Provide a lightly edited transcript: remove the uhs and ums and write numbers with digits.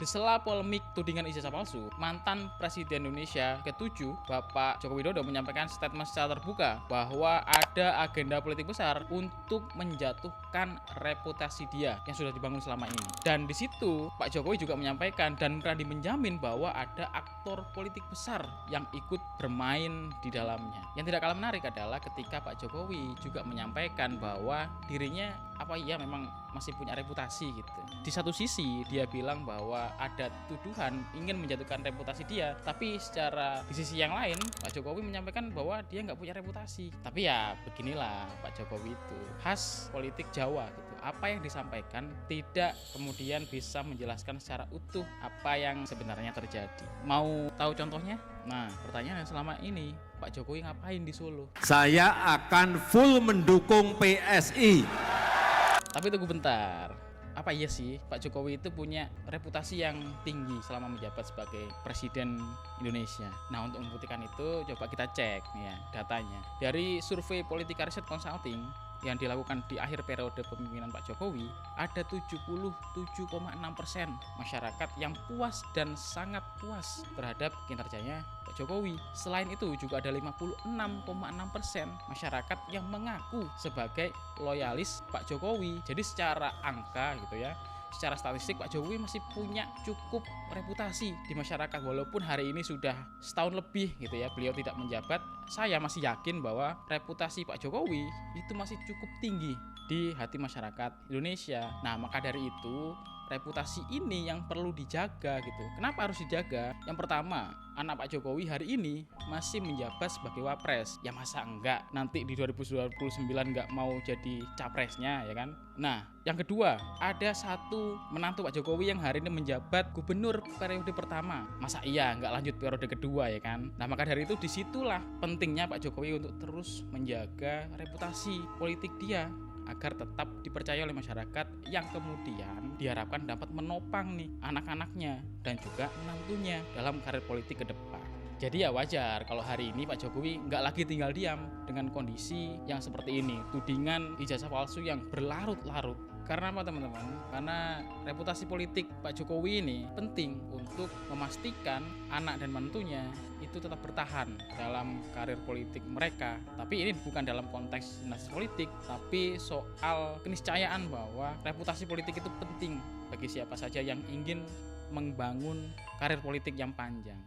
Di sela polemik tudingan ijazah palsu, mantan Presiden Indonesia ke-7, Bapak Joko Widodo menyampaikan statement secara terbuka bahwa ada agenda politik besar untuk menjatuhkan reputasi dia yang sudah dibangun selama ini. Dan di situ Pak Jokowi juga menyampaikan dan berani menjamin bahwa ada aktor politik besar yang ikut bermain di dalamnya. Yang tidak kalah menarik adalah ketika Pak Jokowi juga menyampaikan bahwa dirinya memang masih punya reputasi gitu. Di satu sisi dia bilang bahwa ada tuduhan ingin menjatuhkan reputasi dia, tapi di sisi yang lain Pak Jokowi menyampaikan bahwa dia nggak punya reputasi. Tapi ya beginilah Pak Jokowi itu khas politik Jawa gitu. Apa yang disampaikan tidak kemudian bisa menjelaskan secara utuh apa yang sebenarnya terjadi. Mau tahu contohnya? Nah, pertanyaannya selama ini Pak Jokowi ngapain di Solo? Saya akan full mendukung PSI. Tapi tunggu bentar. Apa iya sih Pak Jokowi itu punya reputasi yang tinggi selama menjabat sebagai Presiden Indonesia? Nah, untuk membuktikan itu coba kita cek nih ya datanya. Dari survei Politika Research Consulting yang dilakukan di akhir periode kepemimpinan Pak Jokowi, ada 77,6% masyarakat yang puas dan sangat puas terhadap kinerjanya Pak Jokowi. Selain itu juga ada 56,6% masyarakat yang mengaku sebagai loyalis Pak Jokowi. Jadi secara angka gitu ya, secara statistik Pak Jokowi masih punya cukup reputasi di masyarakat walaupun hari ini sudah setahun lebih gitu ya beliau tidak menjabat. Saya masih yakin bahwa reputasi Pak Jokowi itu masih cukup tinggi di hati masyarakat Indonesia. Nah, maka dari itu reputasi ini yang perlu dijaga gitu. Kenapa harus dijaga? Yang pertama, anak Pak Jokowi hari ini masih menjabat sebagai wapres. Ya masa enggak nanti di 2029 enggak mau jadi capresnya ya kan? Nah, yang kedua, ada satu menantu Pak Jokowi yang hari ini menjabat gubernur periode pertama. Masa iya enggak lanjut periode kedua ya kan? Nah, maka dari itu disitulah pentingnya Pak Jokowi untuk terus menjaga reputasi politik dia agar tetap dipercaya oleh masyarakat yang kemudian diharapkan dapat menopang nih anak-anaknya dan juga menantunya dalam karir politik ke depan. Jadi ya wajar kalau hari ini Pak Jokowi nggak lagi tinggal diam dengan kondisi yang seperti ini, tudingan ijazah palsu yang berlarut-larut. Karena apa teman-teman? Karena reputasi politik Pak Jokowi ini penting untuk memastikan anak dan menantunya itu tetap bertahan dalam karir politik mereka. Tapi ini bukan dalam konteks dinasti politik, tapi soal keniscayaan bahwa reputasi politik itu penting bagi siapa saja yang ingin membangun karir politik yang panjang.